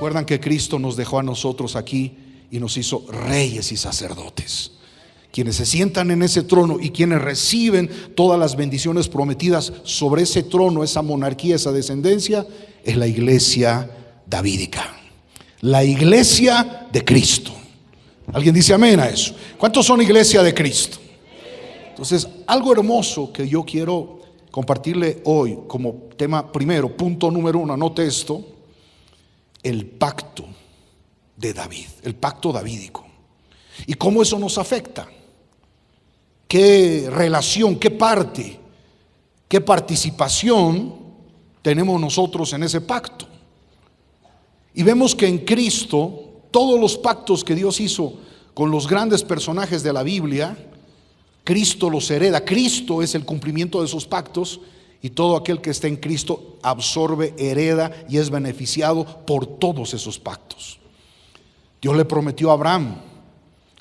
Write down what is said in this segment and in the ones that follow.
acuerdan que Cristo nos dejó a nosotros aquí y nos hizo reyes y sacerdotes? Quienes se sientan en ese trono y quienes reciben todas las bendiciones prometidas sobre ese trono, esa monarquía, esa descendencia, es la iglesia davídica, la iglesia de Cristo. ¿Alguien dice amén a eso? ¿Cuántos son iglesia de Cristo? Entonces, algo hermoso que yo quiero compartirle hoy como tema primero, punto número 1, anote esto: el pacto de David, el pacto davídico. ¿Y cómo eso nos afecta? ¿Qué relación, qué parte, qué participación tenemos nosotros en ese pacto? Y vemos que en Cristo todos los pactos que Dios hizo con los grandes personajes de la Biblia, Cristo los hereda. Cristo es el cumplimiento de esos pactos, y todo aquel que está en Cristo absorbe, hereda y es beneficiado por todos esos pactos. Dios le prometió a Abraham,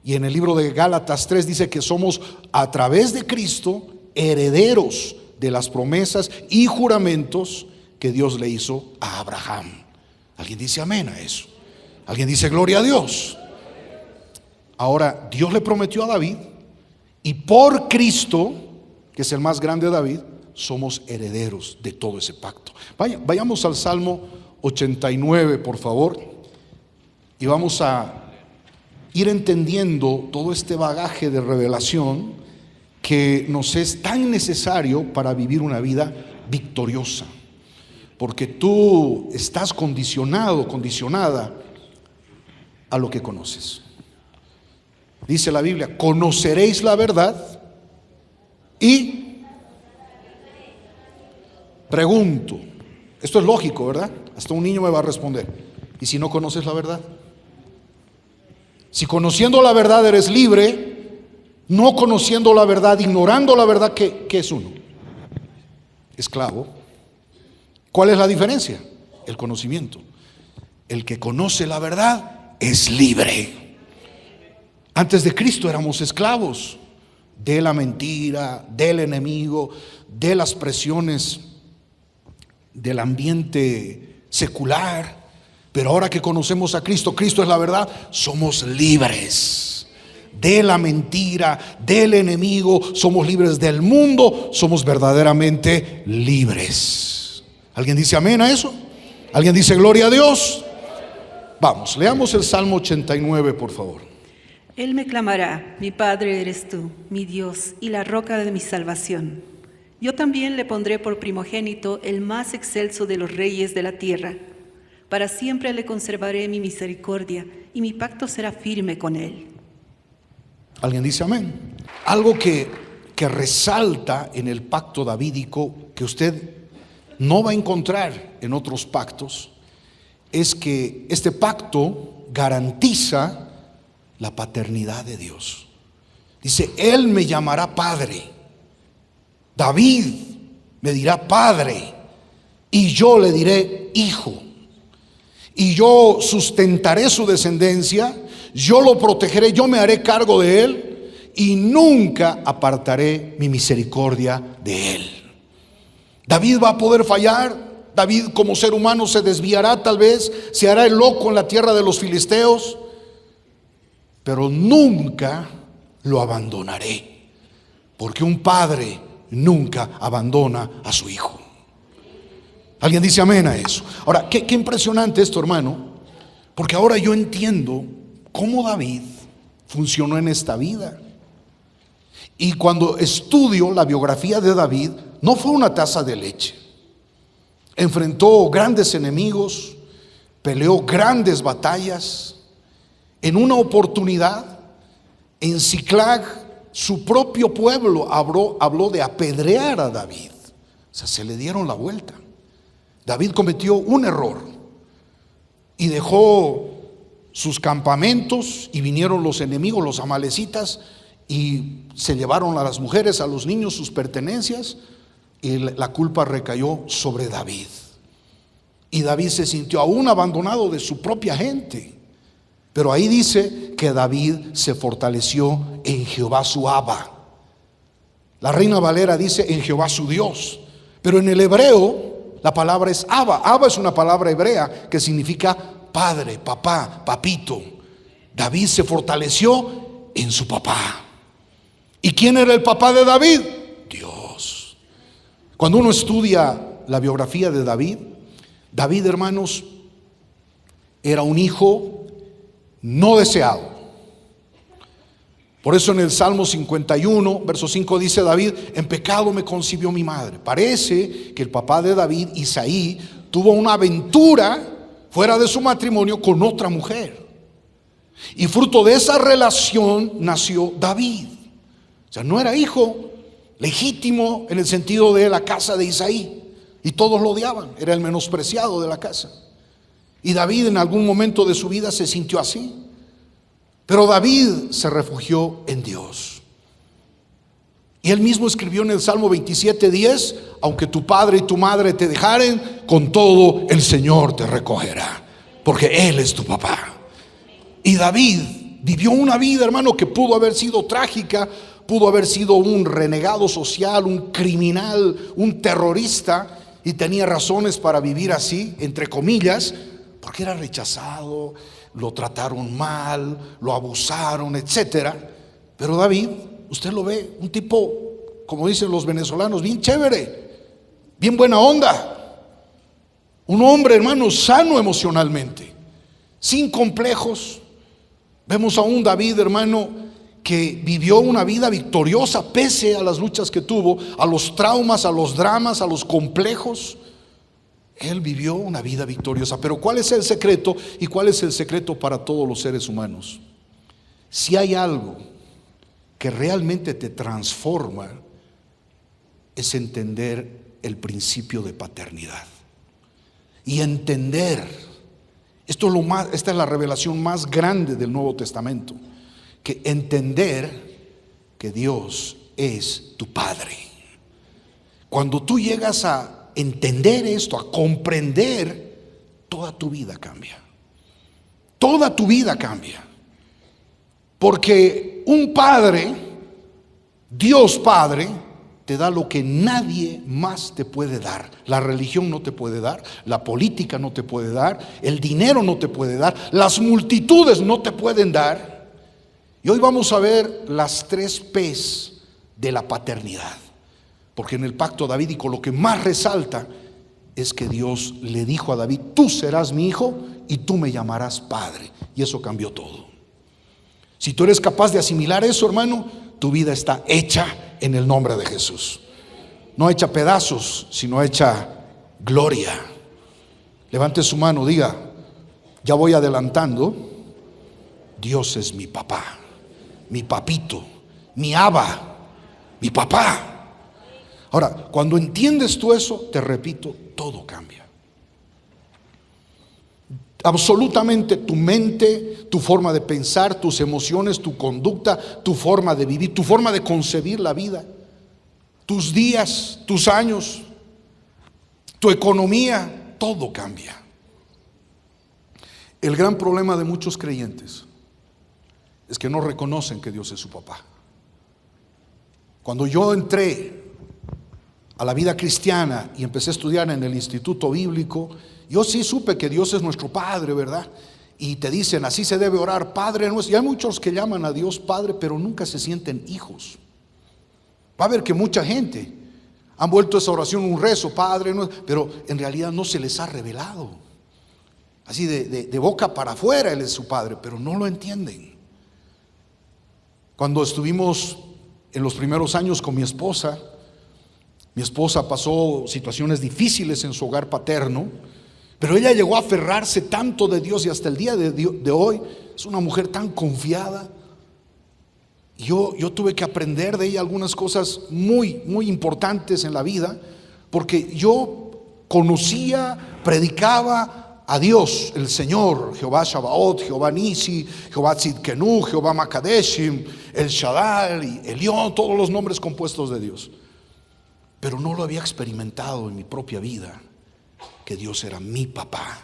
y en el libro de Gálatas 3 dice que somos a través de Cristo herederos de las promesas y juramentos que Dios le hizo a Abraham. ¿Alguien dice amén a eso? ¿Alguien dice gloria a Dios? Ahora, Dios le prometió a David, y por Cristo, que es el más grande de David, somos herederos de todo ese pacto. Vayamos al Salmo 89, por favor, y vamos a ir entendiendo todo este bagaje de revelación que nos es tan necesario para vivir una vida victoriosa, porque tú estás condicionado, condicionada a lo que conoces. Dice la Biblia: conoceréis la verdad. Y pregunto, esto es lógico, ¿verdad? Hasta un niño me va a responder: ¿y si no conoces la verdad? Si conociendo la verdad eres libre, no conociendo la verdad, ignorando la verdad, ¿qué es uno? Esclavo. ¿Cuál es la diferencia? El conocimiento. El que conoce la verdad es libre. Antes de Cristo éramos esclavos de la mentira, del enemigo, de las presiones del ambiente secular. Pero ahora que conocemos a Cristo, Cristo es la verdad, somos libres de la mentira, del enemigo, somos libres del mundo, somos verdaderamente libres. ¿Alguien dice amén a eso? ¿Alguien dice gloria a Dios? Vamos, leamos el Salmo 89, por favor. Él me clamará: mi Padre eres tú, mi Dios y la roca de mi salvación. Yo también le pondré por primogénito, el más excelso de los reyes de la tierra. Para siempre le conservaré mi misericordia, y mi pacto será firme con él. ¿Alguien dice amén? Algo que resalta en el pacto davídico, que usted no va a encontrar en otros pactos, es que este pacto garantiza la paternidad de Dios. Dice: Él me llamará Padre. David me dirá Padre, y yo le diré Hijo. Y yo sustentaré su descendencia, yo lo protegeré, yo me haré cargo de él, y nunca apartaré mi misericordia de él. David va a poder fallar. David, como ser humano, se desviará, tal vez se hará el loco en la tierra de los filisteos, pero nunca lo abandonaré, porque un padre nunca abandona a su hijo. ¿Alguien dice amén a eso? Ahora, qué impresionante esto, hermano, porque ahora yo entiendo cómo David funcionó en esta vida. Y cuando estudio la biografía de David, no fue una taza de leche. Enfrentó grandes enemigos, peleó grandes batallas. En una oportunidad, en Ziklag, su propio pueblo habló de apedrear a David. O sea, se le dieron la vuelta. David cometió un error y dejó sus campamentos, y vinieron los enemigos, los amalecitas, y se llevaron a las mujeres, a los niños, sus pertenencias, y la culpa recayó sobre David. Y David se sintió aún abandonado de su propia gente. Pero ahí dice que David se fortaleció en Jehová su Abba. La Reina Valera dice en Jehová su Dios. Pero en el hebreo la palabra es Abba. Abba es una palabra hebrea que significa padre, papá, papito. David se fortaleció en su papá. ¿Y quién era el papá de David? Dios. Cuando uno estudia la biografía de David, David, hermanos, era un hijo no deseado. Por eso en el Salmo 51, verso 5 dice David: en pecado me concibió mi madre. Parece que el papá de David, Isaí, tuvo una aventura fuera de su matrimonio con otra mujer. Y fruto de esa relación nació David. O sea, no era hijo legítimo en el sentido de la casa de Isaí. Y todos lo odiaban, era el menospreciado de la casa. Y David en algún momento de su vida se sintió así. Pero David se refugió en Dios. Y él mismo escribió en el Salmo 27:10: aunque tu padre y tu madre te dejaren, con todo el Señor te recogerá, porque Él es tu papá. Y David vivió una vida, hermano, que pudo haber sido trágica, pudo haber sido un renegado social, un criminal, un terrorista, y tenía razones para vivir así, entre comillas, porque era rechazado, lo trataron mal, lo abusaron, etcétera. Pero David, usted lo ve, un tipo, como dicen los venezolanos, bien chévere, bien buena onda, un hombre, hermano, sano emocionalmente, sin complejos. Vemos a un David, hermano, que vivió una vida victoriosa pese a las luchas que tuvo, a los traumas, a los dramas, a los complejos. Él vivió una vida victoriosa. Pero ¿cuál es el secreto? ¿Y cuál es el secreto para todos los seres humanos? Si hay algo que realmente te transforma, es entender el principio de paternidad. Y entender, esta es la revelación más grande del Nuevo Testamento, que entender que Dios es tu Padre. Cuando tú llegas a entender esto, a comprender, toda tu vida cambia. Toda tu vida cambia. Porque un padre, Dios Padre, te da lo que nadie más te puede dar. La religión no te puede dar, la política no te puede dar, el dinero no te puede dar, las multitudes no te pueden dar. Y hoy vamos a ver las 3 P's de la paternidad. Porque en el pacto davídico lo que más resalta es que Dios le dijo a David: tú serás mi hijo y tú me llamarás padre. Y eso cambió todo. Si tú eres capaz de asimilar eso, hermano, tu vida está hecha en el nombre de Jesús. No hecha pedazos, sino hecha gloria. Levante su mano, diga: ya voy adelantando. Dios es mi papá, mi papito, mi Abba, mi papá. Ahora, cuando entiendes tú eso, te repito, todo cambia. Absolutamente tu mente, tu forma de pensar, tus emociones, tu conducta, tu forma de vivir, tu forma de concebir la vida, tus días, tus años, tu economía, todo cambia. El gran problema de muchos creyentes es que no reconocen que Dios es su papá. Cuando yo entré a la vida cristiana y empecé a estudiar en el instituto bíblico, yo sí supe que Dios es nuestro Padre, ¿verdad? Y te dicen: así se debe orar, Padre nuestro. Y hay muchos que llaman a Dios Padre, pero nunca se sienten hijos. Va a ver que mucha gente han vuelto esa oración un rezo, Padre nuestro, pero en realidad no se les ha revelado. Así de boca para afuera Él es su Padre, pero no lo entienden. Cuando estuvimos en los primeros años con mi esposa pasó situaciones difíciles en su hogar paterno, pero ella llegó a aferrarse tanto de Dios, y hasta el día de hoy es una mujer tan confiada. Yo tuve que aprender de ella algunas cosas muy, muy importantes en la vida, porque yo conocía, predicaba a Dios, el Señor, Jehová Shabaot, Jehová Nisi, Jehová Tzidkenu, Jehová Makadeshim, el Shaddai, Elión, todos los nombres compuestos de Dios. Pero no lo había experimentado en mi propia vida, que Dios era mi papá.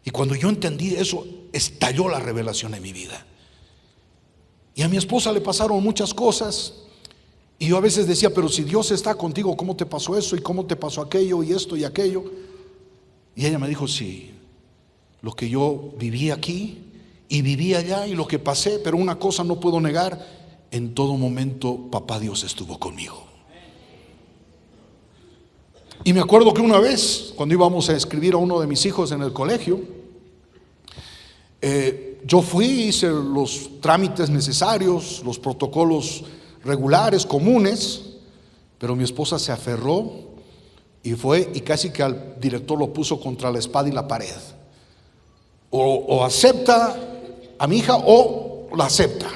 Y cuando yo entendí eso, estalló la revelación en mi vida. Y a mi esposa le pasaron muchas cosas, y yo a veces decía: pero si Dios está contigo, ¿cómo te pasó eso? ¿Y cómo te pasó aquello? Y esto y aquello. Y ella me dijo: sí, lo que yo viví aquí y viví allá y lo que pasé, pero una cosa no puedo negar: en todo momento papá Dios estuvo conmigo. Y me acuerdo que una vez, cuando íbamos a escribir a uno de mis hijos en el colegio, yo fui, hice los trámites necesarios, los protocolos regulares, comunes, pero mi esposa se aferró y fue y casi que al director lo puso contra la espada y la pared. O acepta a mi hija o la acepta.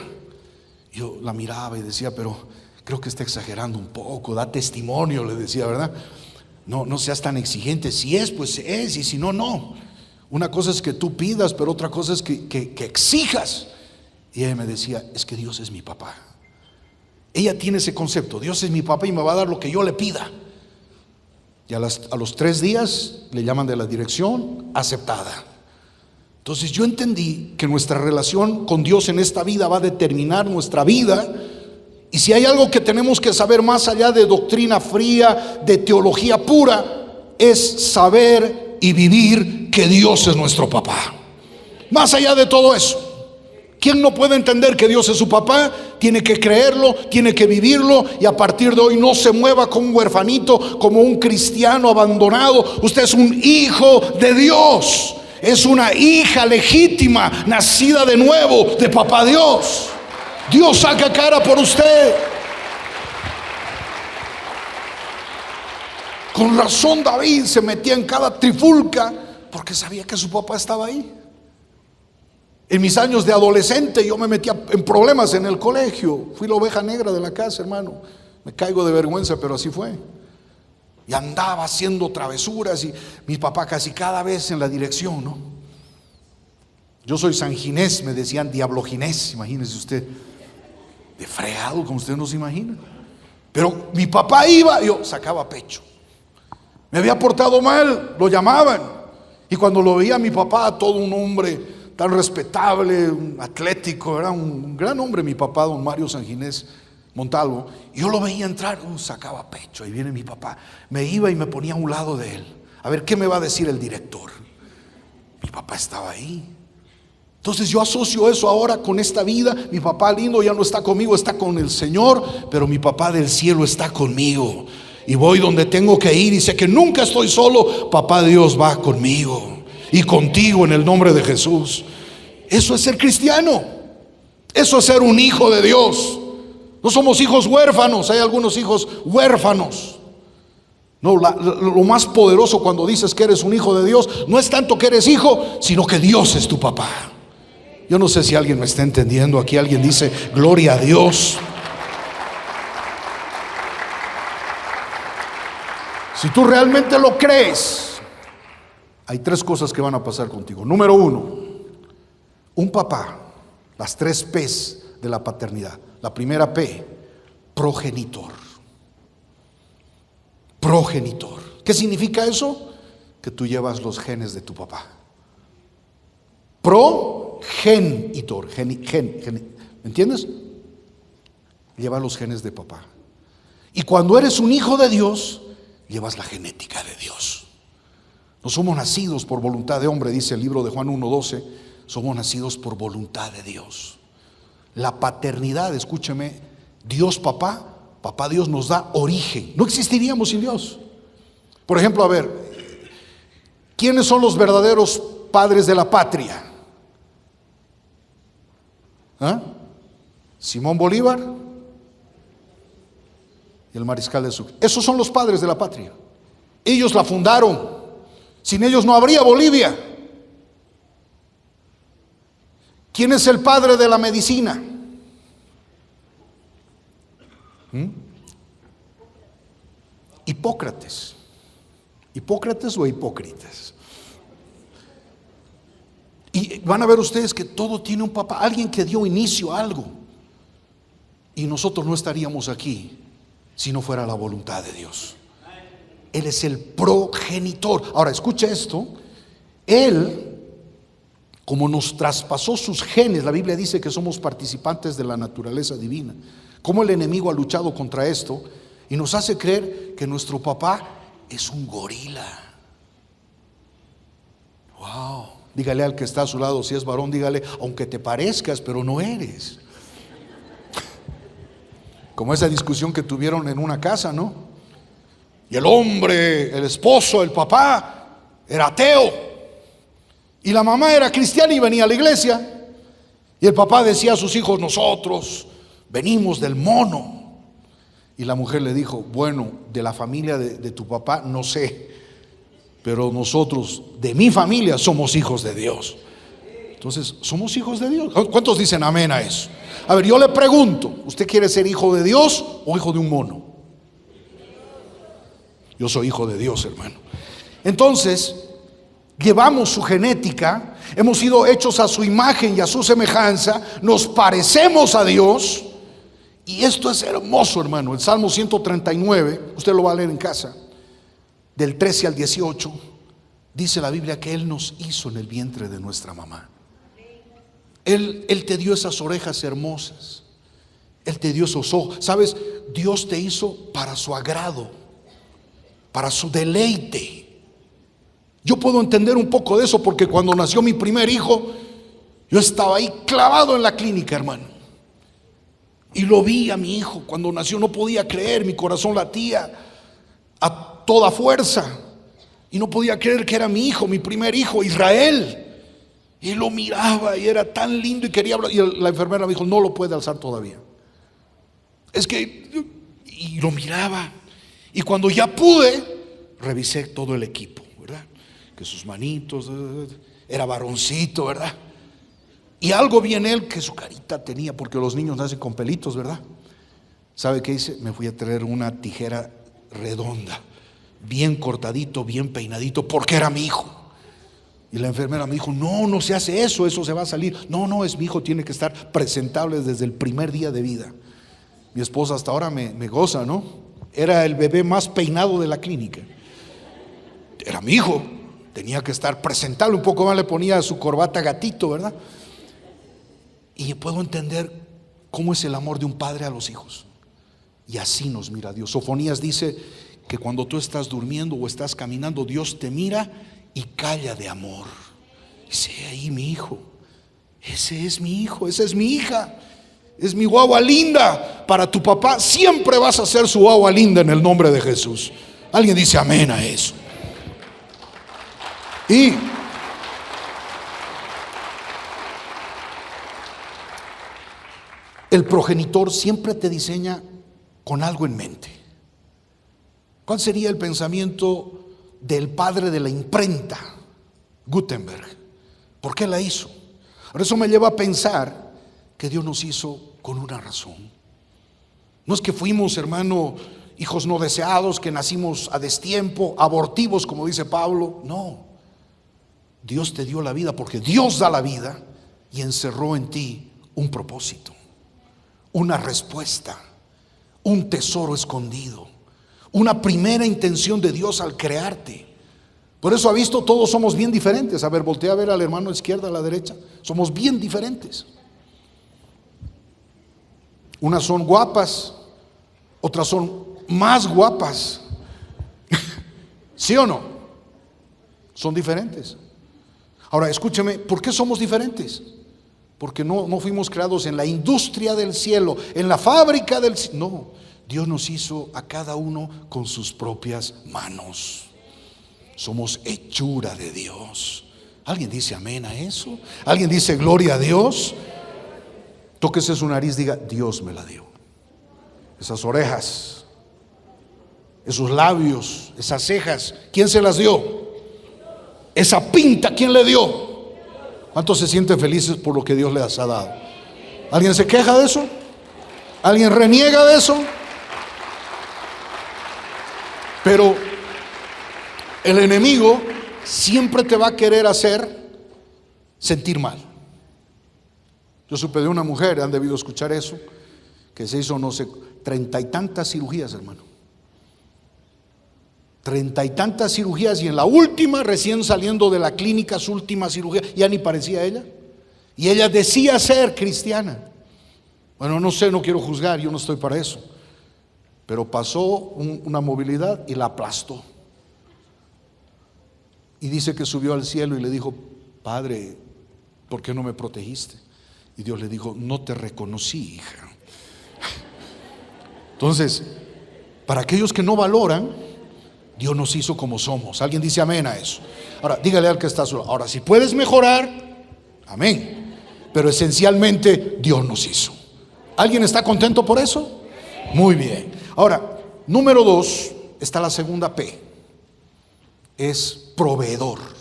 Yo la miraba y decía, pero creo que está exagerando un poco, da testimonio, le decía, ¿verdad? No seas tan exigente. Si es, pues es, y si no, no. Una cosa es que tú pidas, pero otra cosa es que exijas. Y ella me decía, es que Dios es mi papá. Ella tiene ese concepto: Dios es mi papá y me va a dar lo que yo le pida. Y a los 3 días le llaman de la dirección, aceptada. Entonces yo entendí que nuestra relación con Dios en esta vida va a determinar nuestra vida. Y si hay algo que tenemos que saber más allá de doctrina fría, de teología pura, es saber y vivir que Dios es nuestro papá. Más allá de todo eso, ¿quién no puede entender que Dios es su papá? Tiene que creerlo, tiene que vivirlo, y a partir de hoy no se mueva como un huerfanito, como un cristiano abandonado. Usted es un hijo de Dios, es una hija legítima, nacida de nuevo de papá Dios. Dios saca cara por usted. Con razón David se metía en cada trifulca, porque sabía que su papá estaba ahí. En mis años de adolescente yo me metía en problemas en el colegio. Fui la oveja negra de la casa, hermano. Me caigo de vergüenza, pero así fue. Y andaba haciendo travesuras, y mi papá casi cada vez en la dirección, ¿no? Yo soy San Ginés, me decían Diablo Ginés, imagínese usted. De fregado, como usted no se imagina. Pero mi papá iba, yo sacaba pecho. Me había portado mal, lo llamaban. Y cuando lo veía a mi papá, todo un hombre tan respetable, atlético, era un gran hombre mi papá, don Mario Sanginés Montalvo, y yo lo veía entrar, sacaba pecho. Ahí viene mi papá. Me iba y me ponía a un lado de él, a ver qué me va a decir el director. Mi papá estaba ahí. Entonces yo asocio eso ahora con esta vida. Mi papá lindo ya no está conmigo, está con el Señor, pero mi papá del cielo está conmigo. Y voy donde tengo que ir y sé que nunca estoy solo. Papá Dios va conmigo y contigo en el nombre de Jesús. Eso es ser cristiano. Eso es ser un hijo de Dios. No somos hijos huérfanos. Hay algunos hijos huérfanos. No, lo más poderoso cuando dices que eres un hijo de Dios no es tanto que eres hijo, sino que Dios es tu papá. Yo no sé si alguien me está entendiendo. Aquí alguien dice gloria a Dios. Si tú realmente lo crees, hay 3 cosas que van a pasar contigo. Número 1, un papá, las 3 P's de la paternidad. La primera P, progenitor. Progenitor. ¿Qué significa eso? Que tú llevas los genes de tu papá. Progenitor, ¿me entiendes? Lleva los genes de papá. Y cuando eres un hijo de Dios, llevas la genética de Dios. No somos nacidos por voluntad de hombre, dice el libro de Juan 1:12. Somos nacidos por voluntad de Dios. La paternidad, escúcheme, Dios papá, papá Dios nos da origen. No existiríamos sin Dios. Por ejemplo, a ver, ¿quiénes son los verdaderos padres de la patria? ¿Ah? Simón Bolívar y el mariscal de Sucre. Esos son los padres de la patria. Ellos la fundaron. Sin ellos no habría Bolivia. ¿Quién es el padre de la medicina? Hipócrates. ¿Hipócrates o Hipócritas? Y van a ver ustedes que todo tiene un papá, alguien que dio inicio a algo. Y nosotros no estaríamos aquí si no fuera la voluntad de Dios. Él es el progenitor. Ahora escucha esto. Él, como nos traspasó sus genes, la Biblia dice que somos participantes de la naturaleza divina. Como el enemigo ha luchado contra esto y nos hace creer que nuestro papá es un gorila. Wow, Dígale al que está a su lado, si es varón, dígale, aunque te parezcas, pero no eres. Como esa discusión que tuvieron en una casa, ¿no? Y el hombre, el esposo, el papá, era ateo. Y la mamá era cristiana y venía a la iglesia. Y el papá decía a sus hijos, nosotros venimos del mono. Y la mujer le dijo, bueno, de la familia de tu papá no sé, pero nosotros, de mi familia, somos hijos de Dios. Entonces, somos hijos de Dios. ¿Cuántos dicen amén a eso? A ver, yo le pregunto, ¿usted quiere ser hijo de Dios o hijo de un mono? Yo soy hijo de Dios, hermano. Entonces, llevamos su genética, hemos sido hechos a su imagen y a su semejanza, nos parecemos a Dios. Y esto es hermoso, hermano. El Salmo 139, usted lo va a leer en casa, del 13 al 18, dice la Biblia que Él nos hizo en el vientre de nuestra mamá. Él te dio esas orejas hermosas, Él te dio esos ojos. ¿Sabes? Dios te hizo para su agrado, para su deleite. Yo puedo entender un poco de eso porque cuando nació mi primer hijo, yo estaba ahí clavado en la clínica, hermano. Y lo vi a mi hijo cuando nació, no podía creer, mi corazón latía a toda fuerza. Y no podía creer que era mi hijo, mi primer hijo, Israel. Y lo miraba y era tan lindo y quería hablar. Y la enfermera me dijo, no lo puede alzar todavía. Es que, y lo miraba. Y cuando ya pude, revisé todo el equipo, ¿verdad? Que sus manitos, era varoncito, ¿verdad? Y algo vi en él que su carita tenía, porque los niños nacen con pelitos, ¿verdad? ¿Sabe qué hice? Me fui a traer una tijera redonda, bien cortadito, bien peinadito, porque era mi hijo. Y la enfermera me dijo, no se hace eso, eso se va a salir. No, es mi hijo, tiene que estar presentable desde el primer día de vida. Mi esposa hasta ahora me goza, ¿no? Era el bebé más peinado de la clínica. Era mi hijo, tenía que estar presentable, un poco más le ponía su corbata gatito, ¿verdad? Y puedo entender cómo es el amor de un padre a los hijos. Y así nos mira Dios. Sofonías dice que cuando tú estás durmiendo o estás caminando, Dios te mira y calla de amor. Dice, ahí mi hijo, ese es mi hijo, esa es mi hija, es mi guagua linda. Para tu papá siempre vas a ser su guagua linda en el nombre de Jesús. Alguien dice amén a eso. Y el progenitor siempre te diseña con algo en mente. ¿Cuál sería el pensamiento del padre de la imprenta, Gutenberg? ¿Por qué la hizo? Por eso me lleva a pensar que Dios nos hizo con una razón. No es que fuimos, hermano, hijos no deseados, que nacimos a destiempo, abortivos, como dice Pablo. No, Dios te dio la vida porque Dios da la vida y encerró en ti un propósito, una respuesta, un tesoro escondido, una primera intención de Dios al crearte. Por eso ha visto, todos somos bien diferentes. A ver, voltea a ver al hermano a la izquierda, a la derecha. Somos bien diferentes. Unas son guapas, otras son más guapas. ¿Sí o no? Son diferentes. Ahora, escúcheme, ¿por qué somos diferentes? Porque no fuimos creados en la industria del cielo, en la fábrica del cielo. No, Dios nos hizo a cada uno con sus propias manos. Somos hechura de Dios. ¿Alguien dice amén a eso? ¿Alguien dice gloria a Dios? Tóquese su nariz, diga, Dios me la dio. Esas orejas, esos labios, esas cejas, ¿quién se las dio? Esa pinta, ¿quién le dio? ¿Cuántos se sienten felices por lo que Dios les ha dado? ¿Alguien se queja de eso? ¿Alguien reniega de eso? Pero el enemigo siempre te va a querer hacer sentir mal. Yo supe de una mujer, han debido escuchar eso, que se hizo, no sé, 30 y tantas cirugías, hermano. 30 y tantas cirugías, y en la última, recién saliendo de la clínica, su última cirugía, ya ni parecía ella. Y ella decía ser cristiana. Bueno, no sé, no quiero juzgar, yo no estoy para eso. Pero pasó una movilidad y la aplastó. Y dice que subió al cielo y le dijo, Padre, ¿por qué no me protegiste? Y Dios le dijo, no te reconocí, hija. Entonces, para aquellos que no valoran, Dios nos hizo como somos. ¿Alguien dice amén a eso? Ahora, dígale al que está a su lado. Ahora, si puedes mejorar, amén. Pero esencialmente, Dios nos hizo. ¿Alguien está contento por eso? Muy bien. Ahora, número 2, está la segunda P. Es proveedor.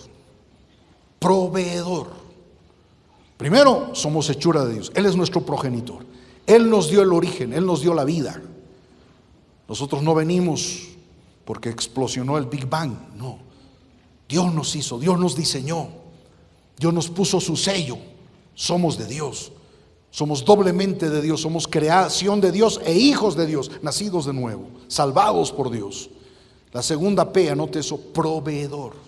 Proveedor. Primero, somos hechura de Dios. Él es nuestro progenitor. Él nos dio el origen, Él nos dio la vida. Nosotros no venimos porque explosionó el Big Bang, no. Dios nos hizo, Dios nos diseñó, Dios nos puso su sello. Somos de Dios, somos doblemente de Dios, somos creación de Dios e hijos de Dios, nacidos de nuevo, salvados por Dios. La segunda P, anote eso, proveedor.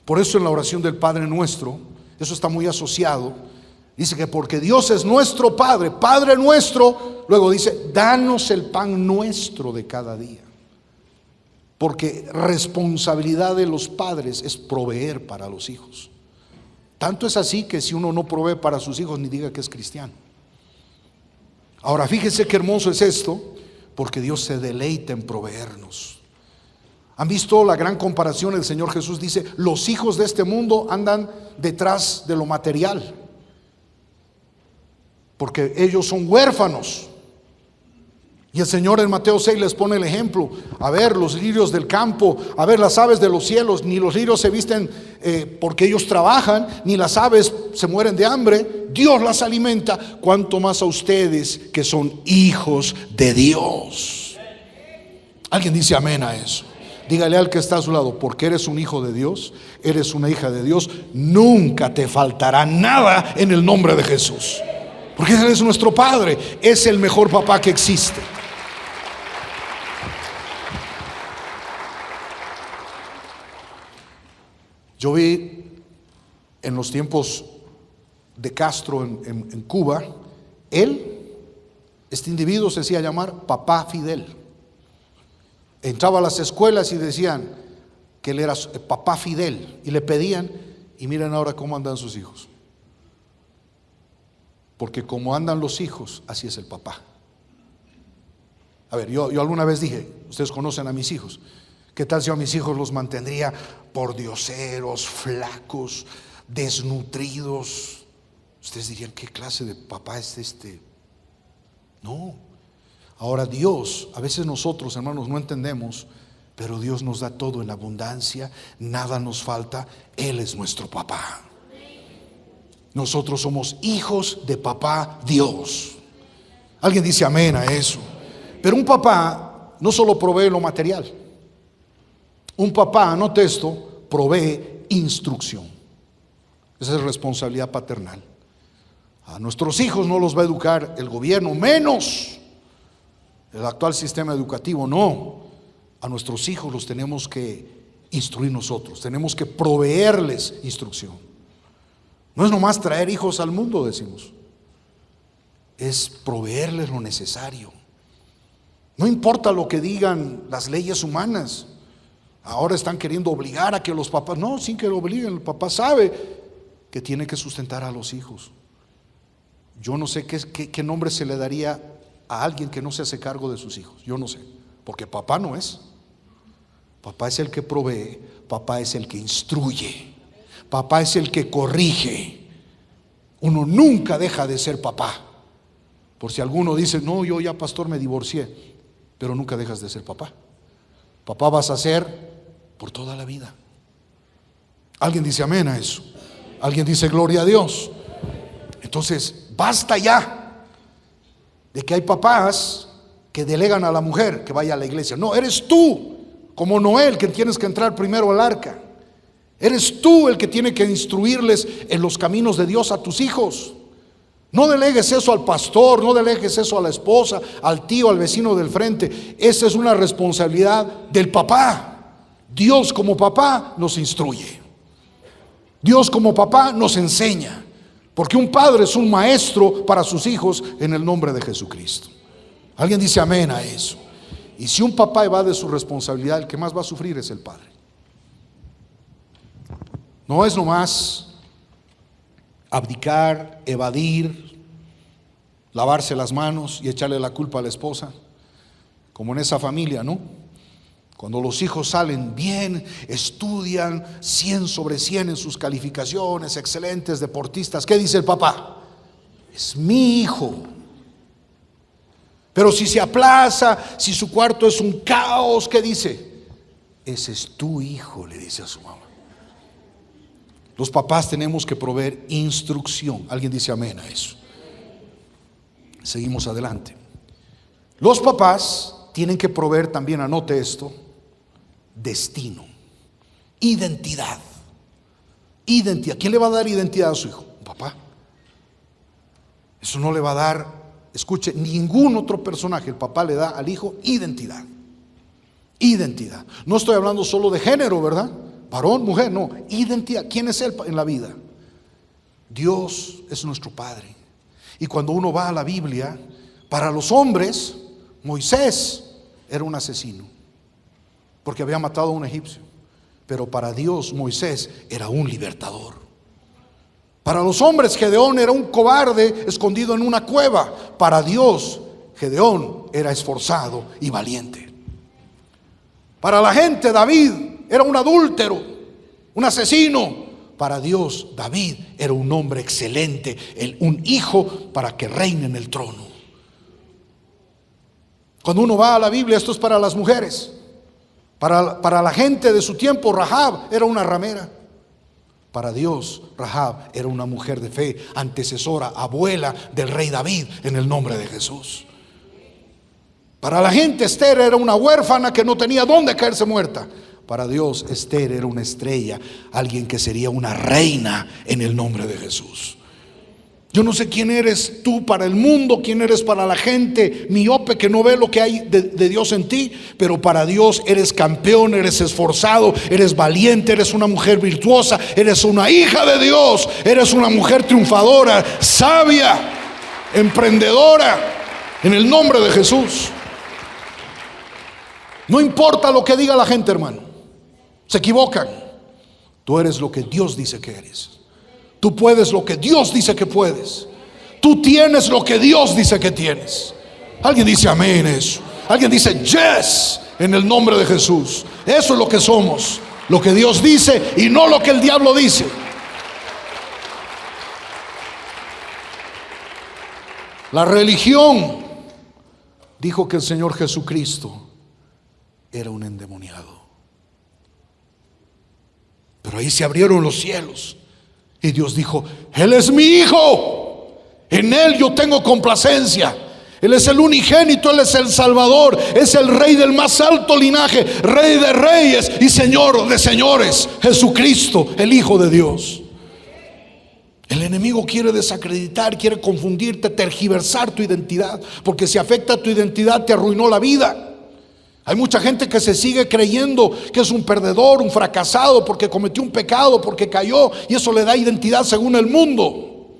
Por eso en la oración del Padre Nuestro, eso está muy asociado. Dice que porque Dios es nuestro Padre, Padre nuestro, luego dice, danos el pan nuestro de cada día. Porque responsabilidad de los padres es proveer para los hijos. Tanto es así que si uno no provee para sus hijos, ni diga que es cristiano. Ahora fíjese qué hermoso es esto, porque Dios se deleita en proveernos. ¿Han visto la gran comparación? El Señor Jesús dice, los hijos de este mundo andan detrás de lo material, porque ellos son huérfanos. Y el Señor en Mateo 6 les pone el ejemplo. A ver, los lirios del campo, a ver, las aves de los cielos, ni los lirios se visten porque ellos trabajan, ni las aves se mueren de hambre. Dios las alimenta, cuanto más a ustedes que son hijos de Dios. ¿Alguien dice amén a eso? Dígale al que está a su lado, porque eres un hijo de Dios, eres una hija de Dios, nunca te faltará nada en el nombre de Jesús. Porque Él es nuestro Padre, es el mejor papá que existe. Yo vi en los tiempos de Castro en Cuba, este individuo se hacía llamar Papá Fidel. Entraba a las escuelas y decían que él era Papá Fidel, y le pedían, y miren ahora cómo andan sus hijos. Porque como andan los hijos, así es el papá. A ver, yo alguna vez dije, ustedes conocen a mis hijos, ¿qué tal si yo a mis hijos los mantendría pordioseros, flacos, desnutridos? Ustedes dirían, ¿qué clase de papá es este? No. Ahora Dios, a veces nosotros, hermanos, no entendemos, pero Dios nos da todo en abundancia, nada nos falta, Él es nuestro papá. Nosotros somos hijos de papá Dios. Alguien dice amén a eso. Pero un papá no solo provee lo material. Un papá, anote esto, provee instrucción. Esa es responsabilidad paternal. A nuestros hijos no los va a educar el gobierno, menos el actual sistema educativo, no. A nuestros hijos los tenemos que instruir nosotros, tenemos que proveerles instrucción. No es nomás traer hijos al mundo, decimos, es proveerles lo necesario. No importa lo que digan las leyes humanas. Ahora están queriendo obligar a que los papás, no, sin que lo obliguen, el papá sabe que tiene que sustentar a los hijos. Yo no sé qué nombre se le daría a alguien que no se hace cargo de sus hijos. Yo no sé, porque papá no es. Papá es el que provee, papá es el que instruye, papá es el que corrige. Uno nunca deja de ser papá. Por si alguno dice, no, yo ya pastor me divorcié, pero nunca dejas de ser papá. Papá vas a ser por toda la vida. Alguien dice amén a eso. Alguien dice gloria a Dios. Entonces, basta ya de que hay papás que delegan a la mujer que vaya a la iglesia. No, eres tú, como Noé, que tienes que entrar primero al arca. Eres tú el que tiene que instruirles en los caminos de Dios a tus hijos. No delegues eso al pastor, no delegues eso a la esposa, al tío, al vecino del frente. Esa es una responsabilidad del papá. Dios como papá nos instruye. Dios como papá nos enseña. Porque un padre es un maestro para sus hijos en el nombre de Jesucristo. Alguien dice amén a eso. Y si un papá evade su responsabilidad, el que más va a sufrir es el padre. No es nomás abdicar, evadir, lavarse las manos y echarle la culpa a la esposa, como en esa familia, ¿no? Cuando los hijos salen bien, estudian 100 sobre 100 en sus calificaciones, excelentes deportistas, ¿qué dice el papá? Es mi hijo. Pero si se aplaza, si su cuarto es un caos, ¿qué dice? Ese es tu hijo, le dice a su mamá. Los papás tenemos que proveer instrucción. Alguien dice amén a eso. Seguimos adelante. Los papás tienen que proveer también, anote esto, destino, identidad. Identidad. ¿Quién le va a dar identidad a su hijo? Un papá. Eso no le va a dar, escuche, ningún otro personaje. El papá le da al hijo identidad. Identidad. No estoy hablando solo de género, ¿verdad? Varón, mujer, no. Identidad. ¿Quién es él en la vida? Dios es nuestro Padre. Y cuando uno va a la Biblia, para los hombres, Moisés era un asesino, porque había matado a un egipcio. Pero para Dios, Moisés era un libertador. Para los hombres, Gedeón era un cobarde escondido en una cueva. Para Dios, Gedeón era esforzado y valiente. Para la gente, David era un adúltero, un asesino. Para Dios, David era un hombre excelente, un hijo para que reine en el trono. Cuando uno va a la Biblia, esto es para las mujeres. Para la gente de su tiempo, Rahab era una ramera. Para Dios, Rahab era una mujer de fe, antecesora, abuela del rey David, en el nombre de Jesús. Para la gente, Esther era una huérfana que no tenía dónde caerse muerta. Para Dios, Esther era una estrella, alguien que sería una reina en el nombre de Jesús. Yo no sé quién eres tú para el mundo, quién eres para la gente miope que no ve lo que hay de Dios en ti, pero para Dios eres campeón, eres esforzado, eres valiente, eres una mujer virtuosa, eres una hija de Dios, eres una mujer triunfadora, sabia, emprendedora, en el nombre de Jesús. No importa lo que diga la gente, hermano, se equivocan. Tú eres lo que Dios dice que eres. Tú puedes lo que Dios dice que puedes. Tú tienes lo que Dios dice que tienes. Alguien dice amén eso. Alguien dice yes en el nombre de Jesús. Eso es lo que somos, lo que Dios dice y no lo que el diablo dice. La religión dijo que el Señor Jesucristo era un endemoniado. Pero ahí se abrieron los cielos y Dios dijo: Él es mi hijo, en Él yo tengo complacencia. Él es el unigénito, Él es el Salvador, es el Rey del más alto linaje, Rey de reyes y Señor de señores, Jesucristo, el Hijo de Dios. El enemigo quiere desacreditar, quiere confundirte, tergiversar tu identidad, porque si afecta tu identidad te arruinó la vida. Hay mucha gente que se sigue creyendo que es un perdedor, un fracasado, porque cometió un pecado, porque cayó, y eso le da identidad según el mundo.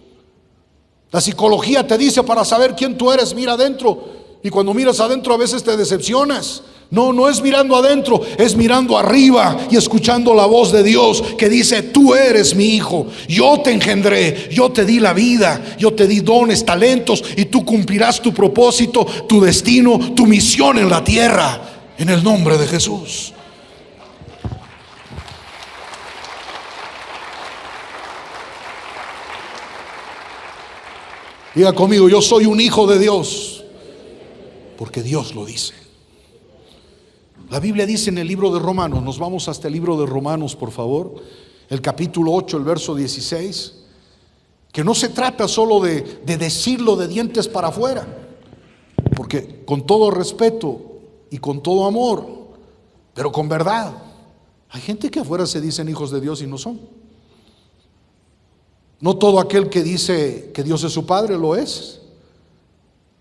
La psicología te dice: para saber quién tú eres, mira adentro. Y cuando miras adentro a veces te decepcionas. No es mirando adentro, es mirando arriba y escuchando la voz de Dios que dice: tú eres mi hijo, yo te engendré, yo te di la vida, yo te di dones, talentos, y tú cumplirás tu propósito, tu destino, tu misión en la tierra, en el nombre de Jesús. Diga conmigo: yo soy un hijo de Dios, porque Dios lo dice. La Biblia dice en el libro de Romanos, nos vamos hasta el libro de Romanos, por favor, el capítulo 8, el verso 16, que no se trata solo de decirlo de dientes para afuera, porque con todo respeto y con todo amor, pero con verdad, hay gente que afuera se dicen hijos de Dios y no son. No todo aquel que dice que Dios es su padre lo es,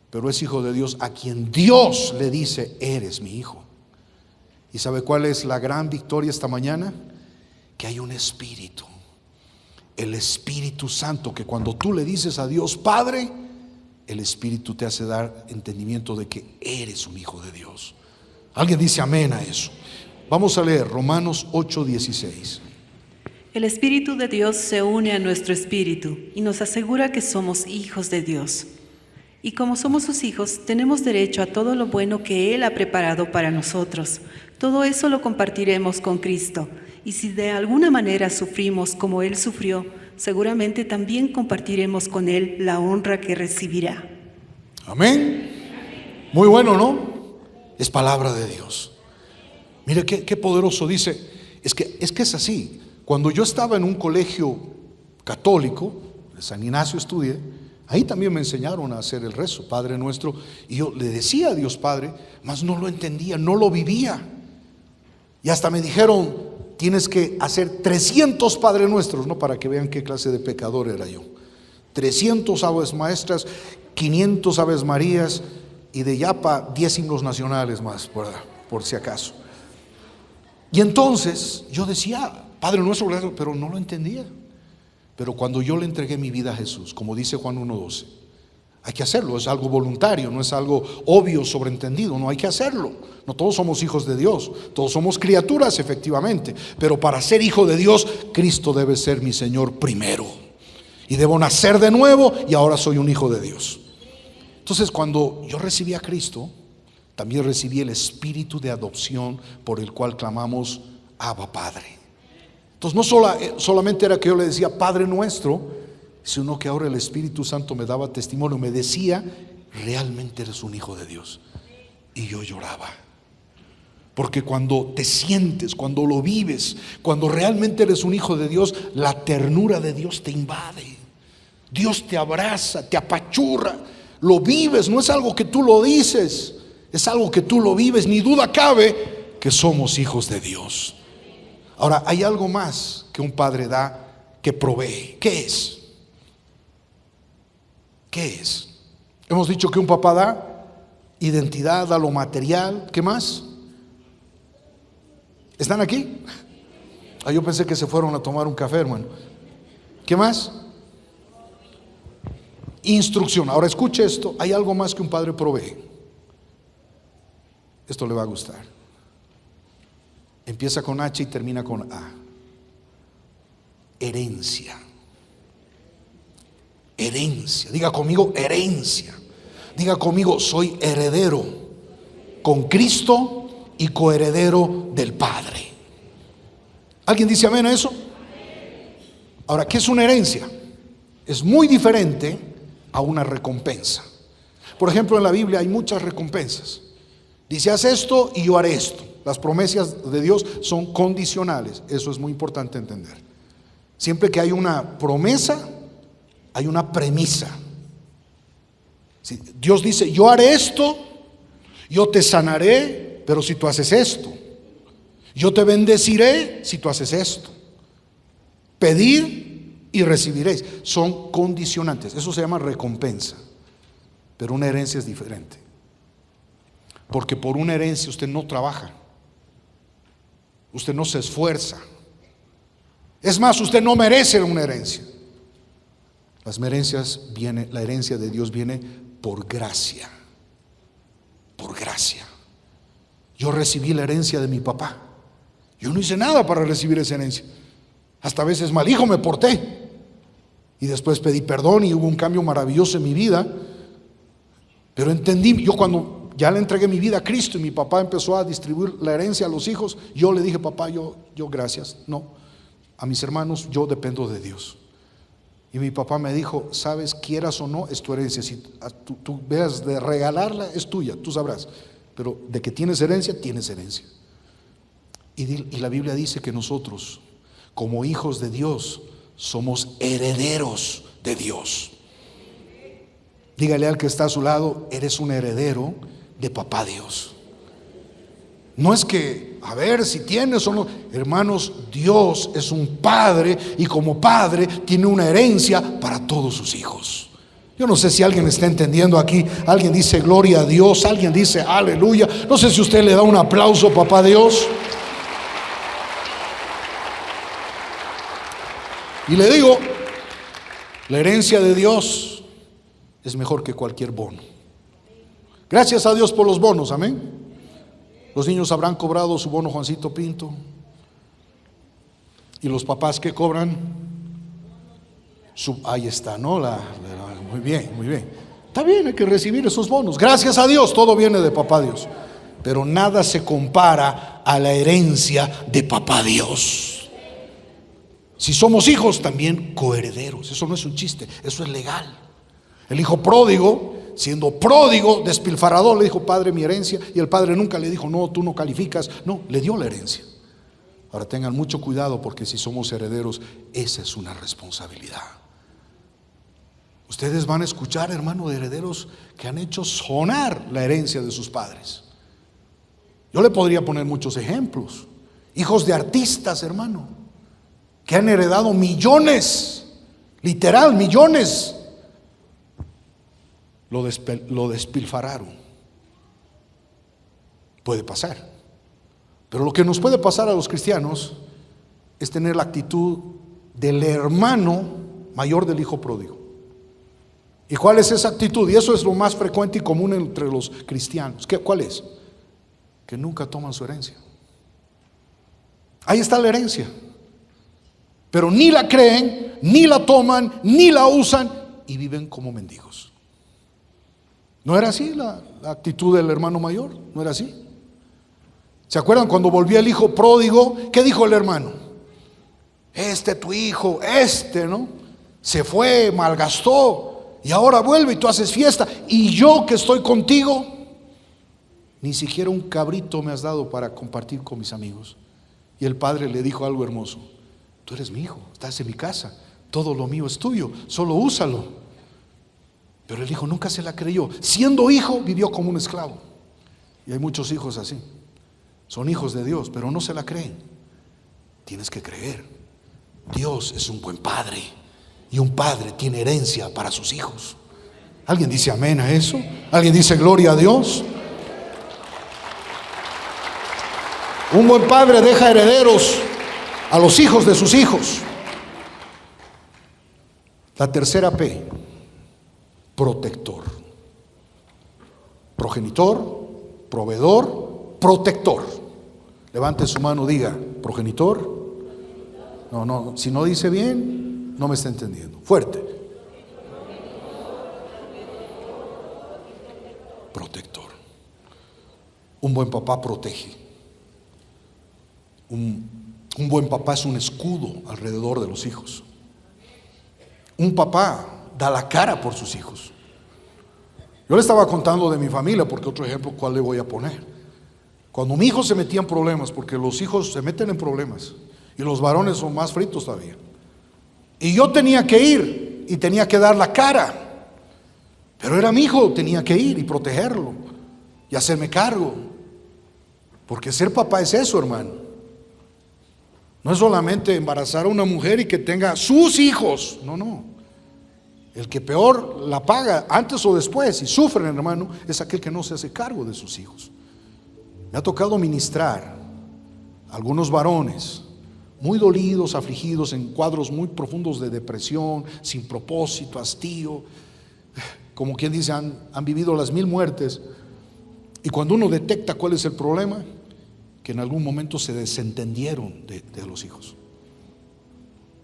pero es hijo de Dios a quien Dios le dice: eres mi hijo. ¿Y sabe cuál es la gran victoria esta mañana? Que hay un espíritu, el Espíritu Santo, que cuando tú le dices a Dios Padre, el Espíritu te hace dar entendimiento de que eres un hijo de Dios. Alguien dice amén a eso. Vamos a leer Romanos 8:16. El Espíritu de Dios se une a nuestro espíritu y nos asegura que somos hijos de Dios. Y como somos sus hijos, tenemos derecho a todo lo bueno que Él ha preparado para nosotros. Todo eso lo compartiremos con Cristo. Y si de alguna manera sufrimos como Él sufrió, seguramente también compartiremos con Él la honra que recibirá. Amén. Muy bueno, ¿no? Es palabra de Dios. Mire qué poderoso dice. Es que es así. Cuando yo estaba en un colegio católico, de San Ignacio estudié, ahí también me enseñaron a hacer el rezo, Padre Nuestro, y yo le decía a Dios Padre, mas no lo entendía, no lo vivía. Y hasta me dijeron, tienes que hacer 300 Padre Nuestros, ¿no? Para que vean qué clase de pecador era yo. 300 Aves Maestras, 500 Aves Marías, y de Yapa 10 himnos nacionales más, por si acaso. Y entonces yo decía, Padre Nuestro, pero no lo entendía. Pero cuando yo le entregué mi vida a Jesús, como dice Juan 1:12, hay que hacerlo, es algo voluntario, no es algo obvio, sobreentendido, no hay que hacerlo. No todos somos hijos de Dios, todos somos criaturas efectivamente, pero para ser hijo de Dios, Cristo debe ser mi Señor primero. Y debo nacer de nuevo y ahora soy un hijo de Dios. Entonces cuando yo recibí a Cristo, también recibí el espíritu de adopción por el cual clamamos Abba Padre. Entonces no solamente era que yo le decía Padre Nuestro, sino que ahora el Espíritu Santo me daba testimonio, me decía, realmente eres un hijo de Dios. Y yo lloraba. Porque cuando te sientes, cuando lo vives, cuando realmente eres un hijo de Dios, la ternura de Dios te invade. Dios te abraza, te apachurra, lo vives, no es algo que tú lo dices, es algo que tú lo vives, ni duda cabe que somos hijos de Dios. Ahora, hay algo más que un padre da, que provee. ¿Qué es? ¿Qué es? Hemos dicho que un papá da identidad, da lo material. ¿Qué más? ¿Están aquí? Yo pensé que se fueron a tomar un café, hermano. ¿Qué más? Instrucción. Ahora escuche esto, hay algo más que un padre provee. Esto le va a gustar. Empieza con H y termina con A. Herencia. Herencia. Diga conmigo, herencia. Diga conmigo, soy heredero con Cristo y coheredero del Padre. ¿Alguien dice amén a eso? Ahora, ¿qué es una herencia? Es muy diferente a una recompensa. Por ejemplo, en la Biblia hay muchas recompensas. Dice, haz esto y yo haré esto. Las promesas de Dios son condicionales. Eso es muy importante entender. Siempre que hay una promesa, hay una premisa. Si Dios dice, yo haré esto, yo te sanaré, pero si tú haces esto. Yo te bendeciré si tú haces esto. Pedir y recibiréis. Son condicionantes. Eso se llama recompensa. Pero una herencia es diferente. Porque por una herencia usted no trabaja. Usted no se esfuerza. Es más, usted no merece una herencia. La herencia de Dios viene por gracia. Por gracia. Yo recibí la herencia de mi papá. Yo no hice nada para recibir esa herencia. Hasta a veces mal hijo me porté. Y después pedí perdón y hubo un cambio maravilloso en mi vida. Pero entendí, yo cuando ya le entregué mi vida a Cristo y mi papá empezó a distribuir la herencia a los hijos, yo le dije, papá, yo gracias, no, a mis hermanos yo dependo de Dios. Y mi papá me dijo, sabes, quieras o no, es tu herencia. Si tú veas de regalarla, es tuya, tú sabrás. Pero de que tienes herencia, tienes herencia. Y la Biblia dice que nosotros, como hijos de Dios, somos herederos de Dios. Dígale al que está a su lado, eres un heredero de papá Dios. No es que, a ver si tienes o no. Hermanos, Dios es un padre y como padre tiene una herencia para todos sus hijos. Yo no sé si alguien está entendiendo aquí. Alguien dice gloria a Dios, alguien dice aleluya. No sé si usted le da un aplauso, papá Dios. Y le digo, la herencia de Dios es mejor que cualquier bono. Gracias a Dios por los bonos, amén. Los niños habrán cobrado su bono Juancito Pinto. ¿Y los papás qué cobran? Ahí está, ¿no? Muy bien, muy bien. Está bien, hay que recibir esos bonos. Gracias a Dios, todo viene de papá Dios. Pero nada se compara a la herencia de papá Dios. Si somos hijos, también coherederos. Eso no es un chiste, eso es legal. El hijo pródigo, siendo pródigo, despilfarrador, le dijo: Padre, mi herencia. Y el padre nunca le dijo: no, tú no calificas. No, le dio la herencia. Ahora tengan mucho cuidado, porque si somos herederos, esa es una responsabilidad. Ustedes van a escuchar, hermano, de herederos que han hecho sonar la herencia de sus padres. Yo le podría poner muchos ejemplos. Hijos de artistas, hermano, que han heredado millones, literal, millones. Lo despilfarraron. Puede pasar. Pero lo que nos puede pasar a los cristianos es tener la actitud del hermano mayor del hijo pródigo. ¿Y cuál es esa actitud? Y eso es lo más frecuente y común entre los cristianos. ¿Cuál es? Que nunca toman su herencia. Ahí está la herencia, pero ni la creen, ni la toman, ni la usan, y viven como mendigos. ¿No era así la actitud del hermano mayor? ¿No era así? ¿Se acuerdan cuando volvió el hijo pródigo? ¿Qué dijo el hermano? Tu hijo, ¿no? Se fue, malgastó, y ahora vuelve y tú haces fiesta, y yo que estoy contigo, ni siquiera un cabrito me has dado para compartir con mis amigos. Y el padre le dijo algo hermoso: tú eres mi hijo, estás en mi casa, todo lo mío es tuyo, solo úsalo. Pero el hijo nunca se la creyó. Siendo hijo, vivió como un esclavo. Y hay muchos hijos así. Son hijos de Dios, pero no se la creen. Tienes que creer. Dios es un buen padre, y un padre tiene herencia para sus hijos. ¿Alguien dice amén a eso? ¿Alguien dice gloria a Dios? Un buen padre deja herederos a los hijos de sus hijos. La tercera P: protector. Progenitor, proveedor, protector. Levante su mano, diga: progenitor. No, si no dice bien, no me está entendiendo. Fuerte. Protector. Un buen papá protege. Un buen papá es un escudo alrededor de los hijos. Un papá da la cara por sus hijos. Yo le estaba contando de mi familia, porque otro ejemplo, ¿cuál le voy a poner? Cuando mi hijo se metía en problemas, porque los hijos se meten en problemas, y los varones son más fritos todavía, y yo tenía que ir y tenía que dar la cara, pero era mi hijo, tenía que ir y protegerlo y hacerme cargo, porque ser papá es eso, hermano. No es solamente embarazar a una mujer y que tenga sus hijos, no. El que peor la paga antes o después y sufren, hermano, es aquel que no se hace cargo de sus hijos. Me ha tocado ministrar a algunos varones muy dolidos, afligidos, en cuadros muy profundos de depresión, sin propósito, hastío, como quien dice, han vivido las 1000 muertes. Y cuando uno detecta cuál es el problema, que en algún momento se desentendieron de los hijos,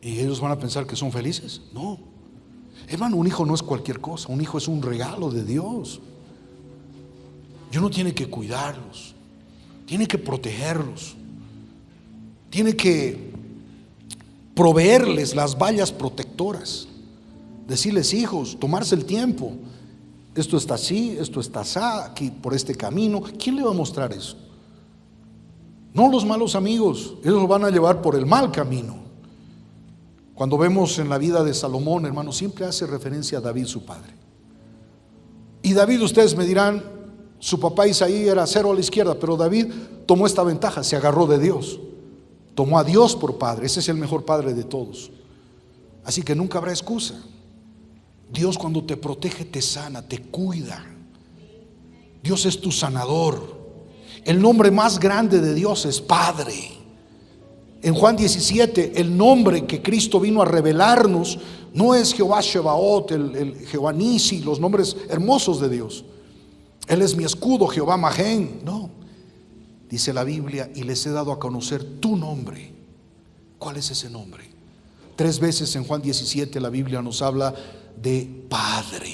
y ellos van a pensar que son felices. No, hermano, un hijo no es cualquier cosa. Un hijo es un regalo de Dios. Y uno tiene que cuidarlos, tiene que protegerlos, tiene que proveerles las vallas protectoras, decirles: hijos, tomarse el tiempo, esto está así, esto está así, aquí por este camino. ¿Quién le va a mostrar eso? No los malos amigos, ellos lo van a llevar por el mal camino. Cuando vemos en la vida de Salomón, hermano, siempre hace referencia a David, su padre. Y David, ustedes me dirán, su papá Isaí era 0 a la izquierda, pero David tomó esta ventaja, se agarró de Dios, tomó a Dios por padre. Ese es el mejor padre de todos. Así que nunca habrá excusa. Dios, cuando te protege, te sana, te cuida. Dios es tu sanador. El nombre más grande de Dios es Padre. En Juan 17, el nombre que Cristo vino a revelarnos no es Jehová Shebaot, el Jehová Nisi, los nombres hermosos de Dios. Él es mi escudo, Jehová Magén. No, dice la Biblia: y les he dado a conocer tu nombre. ¿Cuál es ese nombre? 3 veces en Juan 17 la Biblia nos habla de Padre.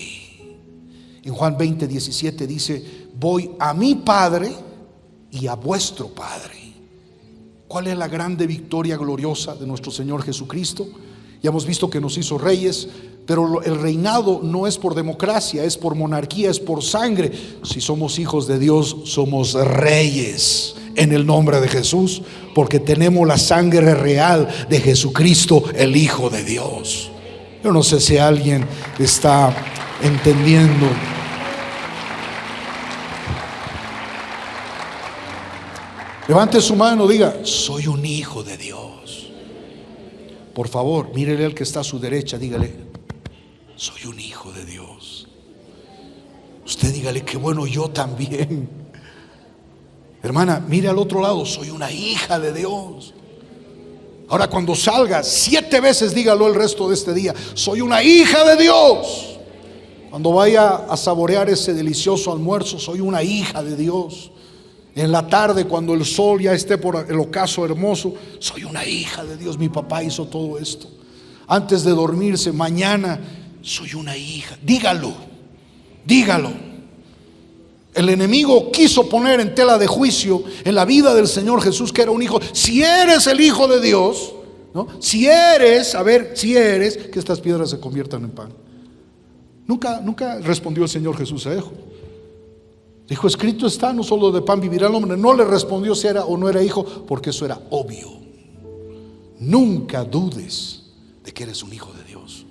En Juan 20:17 dice: voy a mi Padre y a vuestro Padre. ¿Cuál es la grande victoria gloriosa de nuestro Señor Jesucristo? Ya hemos visto que nos hizo reyes, pero el reinado no es por democracia, es por monarquía, es por sangre. Si somos hijos de Dios, somos reyes en el nombre de Jesús, porque tenemos la sangre real de Jesucristo, el Hijo de Dios. Yo no sé si alguien está entendiendo. Levante su mano, diga: soy un hijo de Dios. Por favor, mírele al que está a su derecha, dígale: soy un hijo de Dios. Usted dígale: qué bueno, yo también. Hermana, mire al otro lado: soy una hija de Dios. Ahora, cuando salga, 7 veces dígalo el resto de este día: soy una hija de Dios. Cuando vaya a saborear ese delicioso almuerzo: soy una hija de Dios. En la tarde, cuando el sol ya esté por el ocaso hermoso: soy una hija de Dios, mi papá hizo todo esto. Antes de dormirse, mañana: soy una hija. Dígalo, dígalo. El enemigo quiso poner en tela de juicio en la vida del Señor Jesús que era un hijo. Si eres el Hijo de Dios, ¿no? Si eres, que estas piedras se conviertan en pan. Nunca respondió el Señor Jesús a eso. Dijo: escrito está, no solo de pan vivirá el hombre. No le respondió si era o no era hijo, porque eso era obvio. Nunca dudes de que eres un hijo de Dios.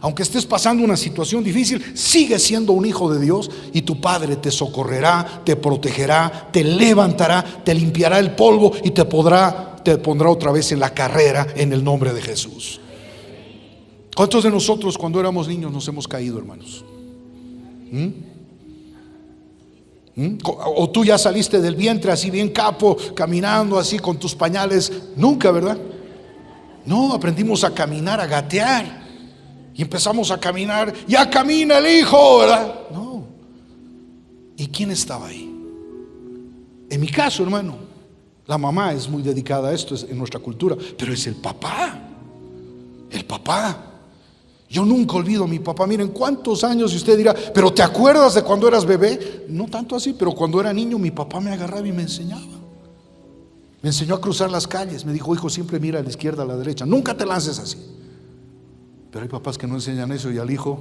Aunque estés pasando una situación difícil, sigue siendo un hijo de Dios, y tu Padre te socorrerá, te protegerá, te levantará, te limpiará el polvo y te pondrá otra vez en la carrera en el nombre de Jesús. ¿Cuántos de nosotros cuando éramos niños nos hemos caído, hermanos? O tú ya saliste del vientre así bien capo, caminando así con tus pañales. Nunca, ¿verdad? No, aprendimos a caminar, a gatear, y empezamos a caminar. Ya camina el hijo, ¿verdad? No. ¿Y quién estaba ahí? En mi caso, hermano, la mamá es muy dedicada a esto, es en nuestra cultura, pero es el papá. El papá. Yo nunca olvido a mi papá. Miren cuántos años, y usted dirá: pero ¿te acuerdas de cuando eras bebé? No tanto así, pero cuando era niño mi papá me agarraba y me enseñaba. Me enseñó a cruzar las calles. Me dijo: hijo, siempre mira a la izquierda, a la derecha, nunca te lances así. Pero hay papás que no enseñan eso, y al hijo,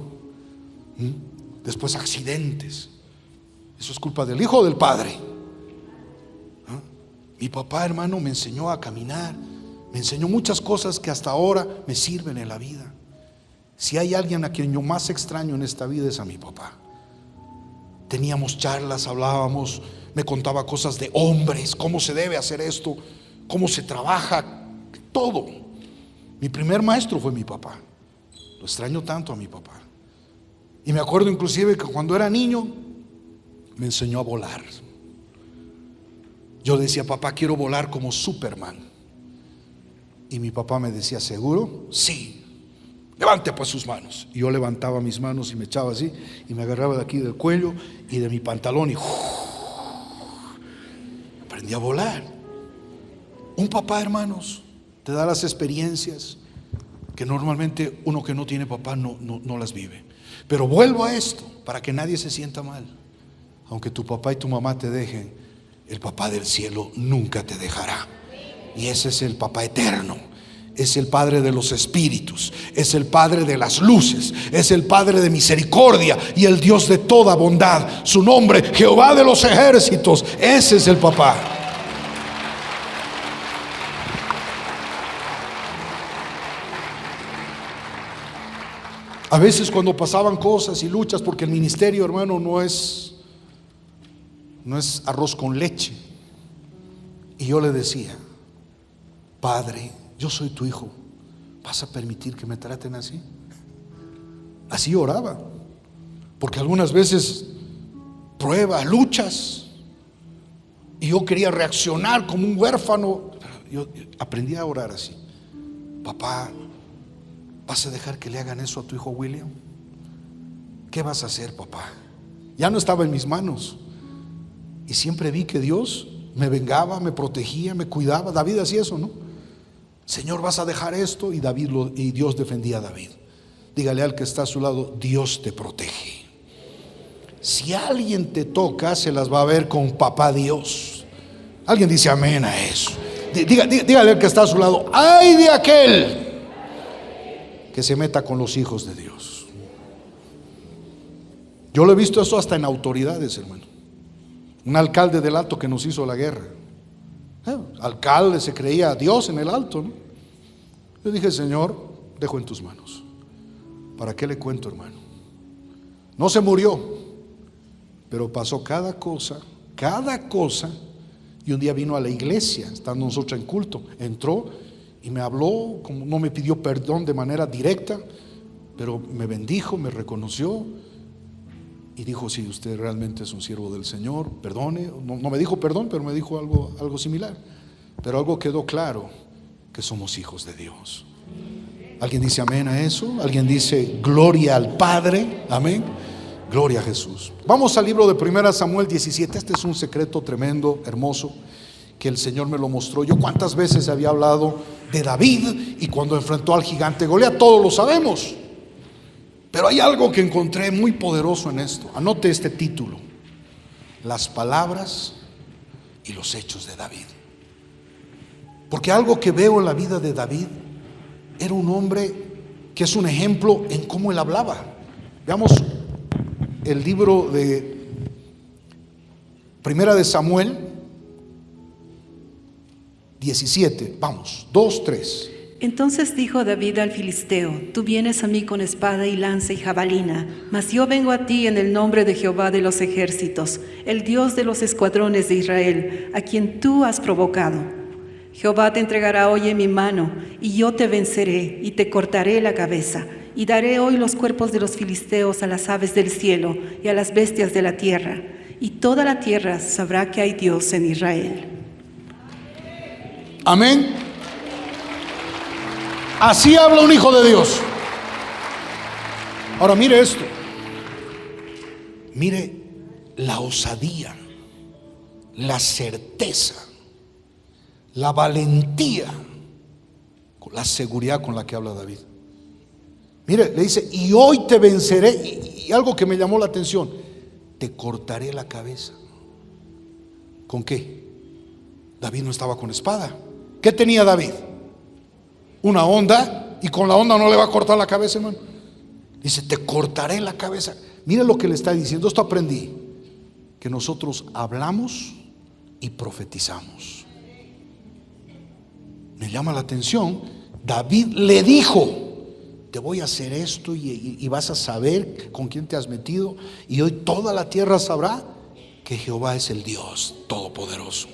después accidentes. Eso es culpa del hijo o del padre. Mi papá, hermano, me enseñó a caminar, me enseñó muchas cosas que hasta ahora me sirven en la vida. Si hay alguien a quien yo más extraño en esta vida, es a mi papá. Teníamos charlas, hablábamos, me contaba cosas de hombres, cómo se debe hacer esto, cómo se trabaja, todo. Mi primer maestro fue mi papá. Lo extraño tanto a mi papá. Y me acuerdo inclusive que cuando era niño me enseñó a volar. Yo decía: papá, quiero volar como Superman. Y mi papá me decía: ¿seguro? Sí. Levante pues sus manos. Y yo levantaba mis manos y me echaba así, y me agarraba de aquí del cuello y de mi pantalón, y aprendí a volar. Un papá, hermanos, te da las experiencias que normalmente uno que no tiene papá no las vive. Pero vuelvo a esto para que nadie se sienta mal. Aunque tu papá y tu mamá te dejen, el papá del cielo nunca te dejará. Y ese es el papá eterno. Es el Padre de los espíritus, es el Padre de las luces, es el Padre de misericordia y el Dios de toda bondad. Su nombre: Jehová de los ejércitos. Ese es el papá. A veces cuando pasaban cosas y luchas, porque el ministerio, hermano, no es arroz con leche, y yo le decía: Padre, yo soy tu hijo, ¿vas a permitir que me traten así? Así oraba, porque algunas veces pruebas, luchas, y yo quería reaccionar como un huérfano. Yo aprendí a orar así: papá, ¿vas a dejar que le hagan eso a tu hijo William? ¿Qué vas a hacer, papá? Ya no estaba en mis manos, y siempre vi que Dios me vengaba, me protegía, me cuidaba. David hacía eso, ¿no? Señor, ¿vas a dejar esto? Y Dios defendía a David. Dígale al que está a su lado: Dios te protege. Si alguien te toca, se las va a ver con papá Dios. Alguien dice amén a eso. Dígale al que está a su lado: ay de aquel que se meta con los hijos de Dios. Yo lo he visto eso hasta en autoridades, hermano. Un alcalde del Alto que nos hizo la guerra, alcalde, se creía Dios en el Alto, ¿no? Yo dije: Señor, dejo en tus manos. ¿Para qué le cuento, hermano? No se murió, pero pasó cada cosa. Y un día vino a la iglesia, estando nosotros en culto, entró y me habló, como no me pidió perdón de manera directa, pero me bendijo, me reconoció y dijo: si usted realmente es un siervo del Señor, perdone. No me dijo perdón, pero me dijo algo similar. Pero algo quedó claro: que somos hijos de Dios. ¿Alguien dice amén a eso? ¿Alguien dice gloria al Padre? Amén. Gloria a Jesús. Vamos al libro de 1 Samuel 17. Este es un secreto tremendo, hermoso, que el Señor me lo mostró. Yo cuántas veces había hablado de David y cuando enfrentó al gigante Goliat, todos lo sabemos. Pero hay algo que encontré muy poderoso en esto. Anote este título: las palabras y los hechos de David. Porque algo que veo en la vida de David, era un hombre que es un ejemplo en cómo él hablaba. Veamos el libro de 1 de Samuel 17. Vamos, 2, 3. Entonces dijo David al filisteo: tú vienes a mí con espada y lanza y jabalina, mas yo vengo a ti en el nombre de Jehová de los ejércitos, el Dios de los escuadrones de Israel, a quien tú has provocado. Jehová te entregará hoy en mi mano, y yo te venceré, y te cortaré la cabeza, y daré hoy los cuerpos de los filisteos a las aves del cielo, y a las bestias de la tierra, y toda la tierra sabrá que hay Dios en Israel. Amén. Así habla un hijo de Dios. Ahora mire esto. Mire la osadía, la certeza, la valentía, la seguridad con la que habla David. Mire, le dice: y hoy te venceré. Y algo que me llamó la atención: te cortaré la cabeza. ¿Con qué? David no estaba con espada. ¿Qué tenía David? Una honda, y con la honda no le va a cortar la cabeza, hermano. Dice: te cortaré la cabeza. Mire lo que le está diciendo. Esto aprendí: que nosotros hablamos y profetizamos. Me llama la atención. David le dijo: te voy a hacer esto y vas a saber con quién te has metido, y hoy toda la tierra sabrá que Jehová es el Dios Todopoderoso.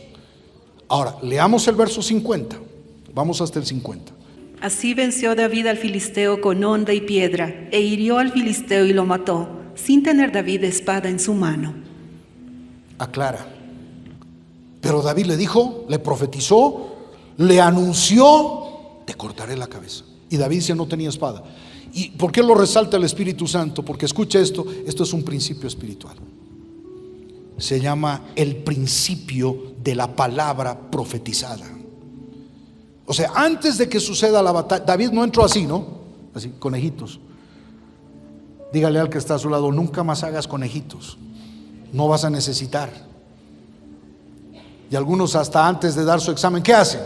Ahora leamos el verso 50. Vamos hasta el 50. Así venció David al filisteo con honda y piedra, e hirió al filisteo y lo mató, sin tener David espada en su mano. Aclara. Pero David le dijo, le profetizó, le anunció: te cortaré la cabeza. Y David ya no tenía espada. ¿Y por qué lo resalta el Espíritu Santo? Porque escucha esto es un principio espiritual. Se llama el principio de la palabra profetizada. O sea, antes de que suceda la batalla, David no entró así, ¿no? Así, conejitos. Dígale al que está a su lado: nunca más hagas conejitos. No vas a necesitar. Y algunos hasta antes de dar su examen, ¿qué hacen?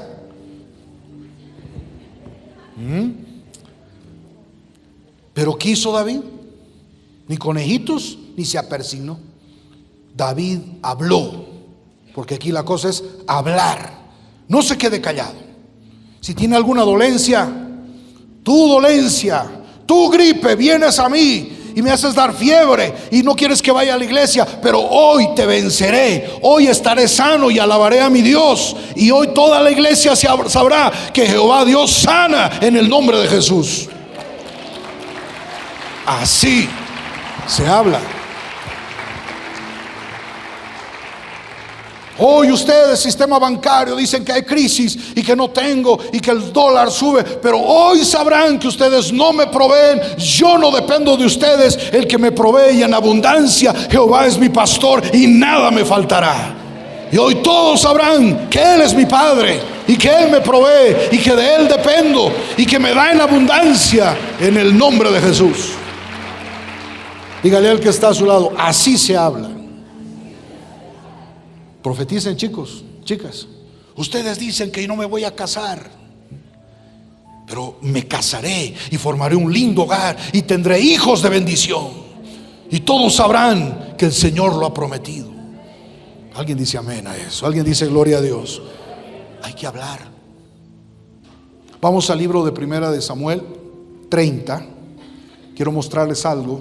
Pero ¿qué hizo David? Ni conejitos, ni se apersignó. David habló, porque aquí la cosa es hablar. No se quede callado. Si tiene alguna dolencia, tu gripe, vienes a mí y me haces dar fiebre y no quieres que vaya a la iglesia, pero hoy te venceré, hoy estaré sano y alabaré a mi Dios, y hoy toda la iglesia sabrá que Jehová Dios sana en el nombre de Jesús. Así se habla. Hoy ustedes, sistema bancario, dicen que hay crisis y que no tengo y que el dólar sube, pero hoy sabrán que ustedes no me proveen. Yo no dependo de ustedes. El que me provee en abundancia, Jehová es mi pastor y nada me faltará. Y hoy todos sabrán que Él es mi Padre y que Él me provee y que de Él dependo y que me da en abundancia, en el nombre de Jesús. Dígale al que está a su lado, así se habla. Profeticen, chicos, chicas. Ustedes dicen que no me voy a casar, pero me casaré y formaré un lindo hogar y tendré hijos de bendición. Y todos sabrán que el Señor lo ha prometido. Alguien dice amén a eso. Alguien dice gloria a Dios. Hay que hablar. Vamos al libro de Primera de Samuel 30. Quiero mostrarles algo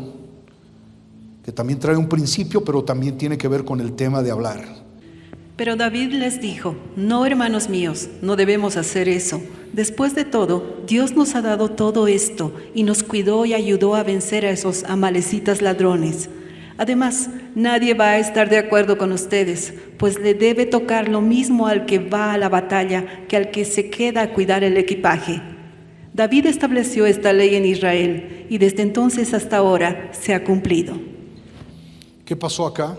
que también trae un principio, pero también tiene que ver con el tema de hablar. Pero David les dijo: no, hermanos míos, no debemos hacer eso. Después de todo, Dios nos ha dado todo esto y nos cuidó y ayudó a vencer a esos amalecitas ladrones. Además, nadie va a estar de acuerdo con ustedes, pues le debe tocar lo mismo al que va a la batalla que al que se queda a cuidar el equipaje. David estableció esta ley en Israel y desde entonces hasta ahora se ha cumplido. ¿Qué pasó acá?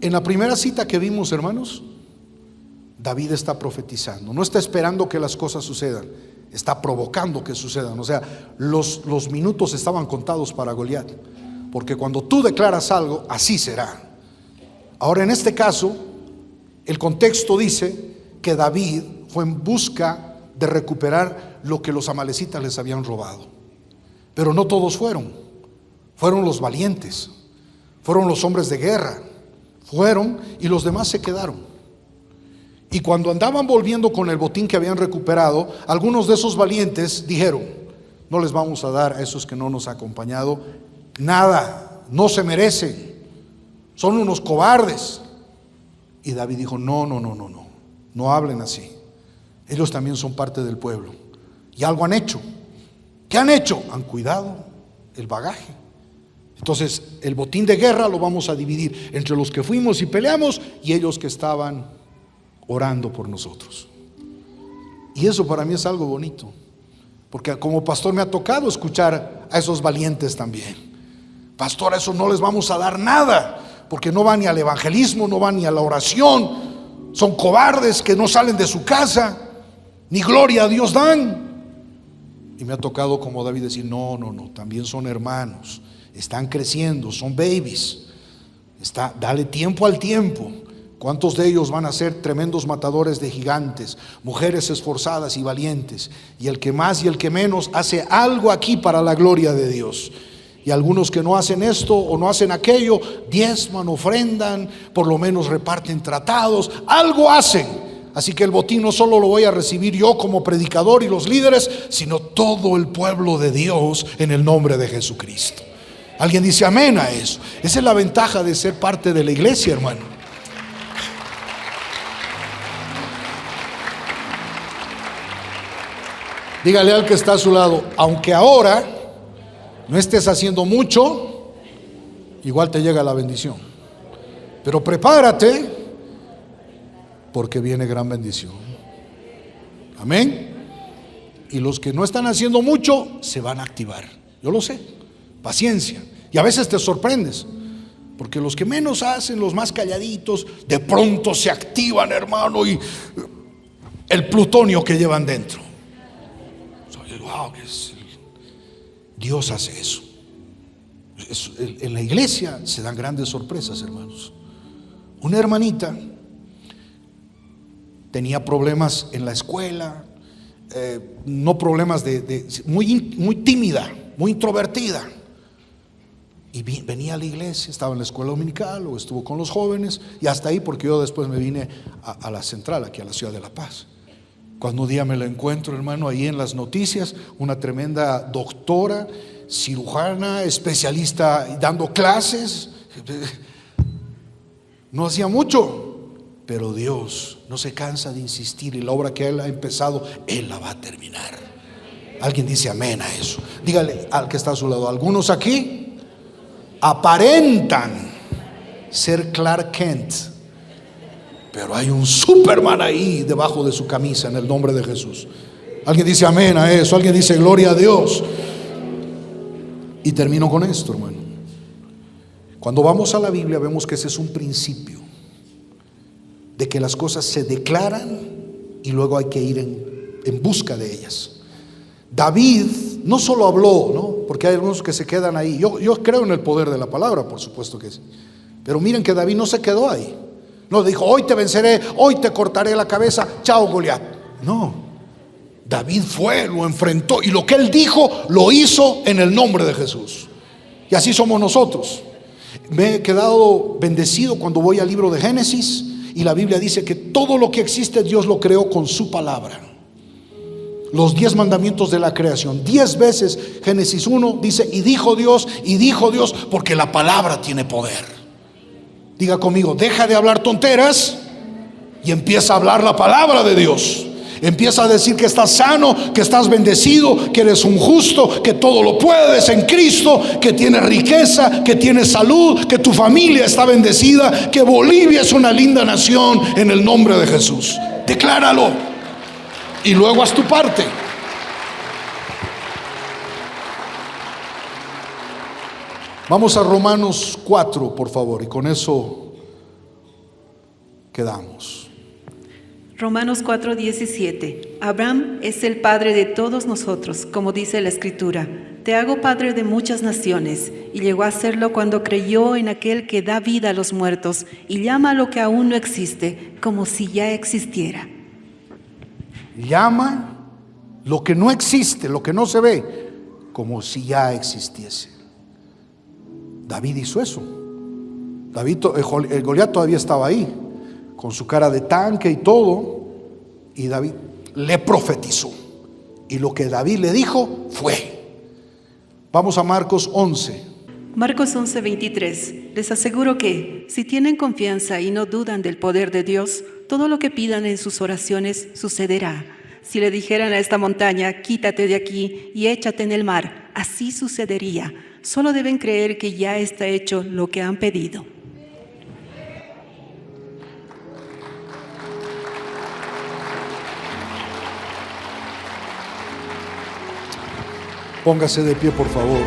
En la primera cita que vimos, hermanos, David está profetizando. No está esperando que las cosas sucedan, está provocando que sucedan. O sea, los minutos estaban contados para Goliat. Porque cuando tú declaras algo, así será. Ahora, en este caso, el contexto dice que David fue en busca de recuperar lo que los amalecitas les habían robado. Pero no todos fueron. Fueron los valientes, fueron los hombres de guerra, fueron, y los demás se quedaron. Y cuando andaban volviendo con el botín que habían recuperado, algunos de esos valientes dijeron: no les vamos a dar a esos que no nos han acompañado nada, no se merecen, son unos cobardes. Y David dijo: no hablen así. Ellos también son parte del pueblo y algo han hecho. ¿Qué han hecho? Han cuidado el bagaje. Entonces el botín de guerra lo vamos a dividir entre los que fuimos y peleamos y ellos que estaban orando por nosotros. Y eso para mí es algo bonito, porque como pastor me ha tocado escuchar a esos valientes también. Pastor, a eso no les vamos a dar nada, porque no van ni al evangelismo, no van ni a la oración, son cobardes que no salen de su casa, ni gloria a Dios dan. Y me ha tocado como David decir: no, también son hermanos, están creciendo, son babies, dale tiempo al tiempo. ¿Cuántos de ellos van a ser tremendos matadores de gigantes, mujeres esforzadas y valientes? Y el que más y el que menos hace algo aquí para la gloria de Dios. Y algunos que no hacen esto o no hacen aquello, diezman, ofrendan, por lo menos reparten tratados, algo hacen. Así que el botín no solo lo voy a recibir yo como predicador y los líderes, sino todo el pueblo de Dios en el nombre de Jesucristo. Alguien dice amén a eso. Esa es la ventaja de ser parte de la iglesia, hermano. Dígale al que está a su lado: aunque ahora no estés haciendo mucho, igual te llega la bendición. Pero prepárate, porque viene gran bendición. Amén. Y los que no están haciendo mucho se van a activar. Yo lo sé. Paciencia. Y a veces te sorprendes, porque los que menos hacen, los más calladitos, de pronto se activan, hermano, y el plutonio que llevan dentro. Wow, Dios hace eso. En la iglesia se dan grandes sorpresas, hermanos. Una hermanita tenía problemas en la escuela, no problemas muy tímida, muy introvertida. Y venía a la iglesia, estaba en la escuela dominical o estuvo con los jóvenes, y hasta ahí, porque yo después me vine a la central, aquí a la ciudad de La Paz. Cuando un día me la encuentro, hermano, ahí en las noticias, una tremenda doctora, cirujana, especialista, dando clases. No hacía mucho, pero Dios no se cansa de insistir, y la obra que Él ha empezado, Él la va a terminar. Alguien dice amén a eso. Dígale al que está a su lado: algunos aquí aparentan ser Clark Kent, pero hay un Superman ahí debajo de su camisa, en el nombre de Jesús. Alguien dice amén a eso. Alguien dice gloria a Dios. Y termino con esto, hermano. Cuando vamos a la Biblia vemos que ese es un principio. que las cosas se declaran y luego hay que ir en busca de ellas. David no solo habló, ¿no? Porque hay algunos que se quedan ahí. Yo creo en el poder de la palabra, por supuesto que sí. Pero miren que David no se quedó ahí. No dijo, hoy te venceré, hoy te cortaré la cabeza, chao Goliat. No, David fue, lo enfrentó y lo que él dijo lo hizo en el nombre de Jesús. Y así somos nosotros. Me he quedado bendecido cuando voy al libro de Génesis y la Biblia dice que todo lo que existe Dios lo creó con su palabra. Los 10 mandamientos de la creación, 10 veces Génesis 1 dice y dijo Dios, porque la palabra tiene poder. Diga conmigo, deja de hablar tonteras y empieza a hablar la palabra de Dios. Empieza a decir que estás sano, que estás bendecido, que eres un justo, que todo lo puedes en Cristo, que tienes riqueza, que tienes salud, que tu familia está bendecida, que Bolivia es una linda nación en el nombre de Jesús. Decláralo y luego haz tu parte. Vamos a Romanos 4, por favor, y con eso quedamos. Romanos 4:17. Abraham es el padre de todos nosotros, como dice la Escritura. Te hago padre de muchas naciones, y llegó a serlo cuando creyó en aquel que da vida a los muertos y llama a lo que aún no existe como si ya existiera. Llama lo que no existe, lo que no se ve, como si ya existiese. David hizo eso. El Goliat todavía estaba ahí, con su cara de tanque y todo, y David le profetizó. Y lo que David le dijo fue. Vamos a Marcos 11. Marcos 11:23. Les aseguro que, si tienen confianza y no dudan del poder de Dios, todo lo que pidan en sus oraciones sucederá. Si le dijeran a esta montaña, quítate de aquí y échate en el mar, así sucedería. Solo deben creer que ya está hecho lo que han pedido. Póngase de pie, por favor.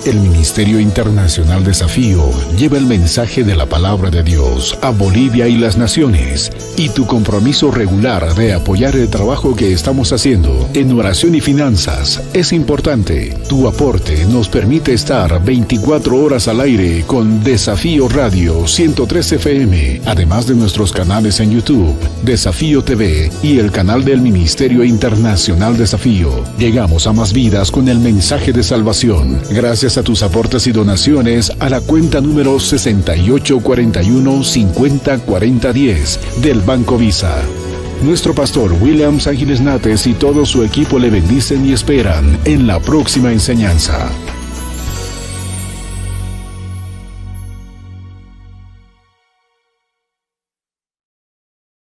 El Ministerio Internacional Desafío lleva el mensaje de la palabra de Dios a Bolivia y las naciones, y tu compromiso regular de apoyar el trabajo que estamos haciendo en oración y finanzas es importante. Tu aporte nos permite estar 24 horas al aire con Desafío Radio 103 FM, además de nuestros canales en YouTube, Desafío TV y el canal del Ministerio Internacional Desafío. Llegamos a más vidas con el mensaje de salvación. Gracias a tus aportes y donaciones a la cuenta número 6841-504010 del Banco Visa. Nuestro pastor Williams Ángeles Nates y todo su equipo le bendicen y esperan en la próxima enseñanza.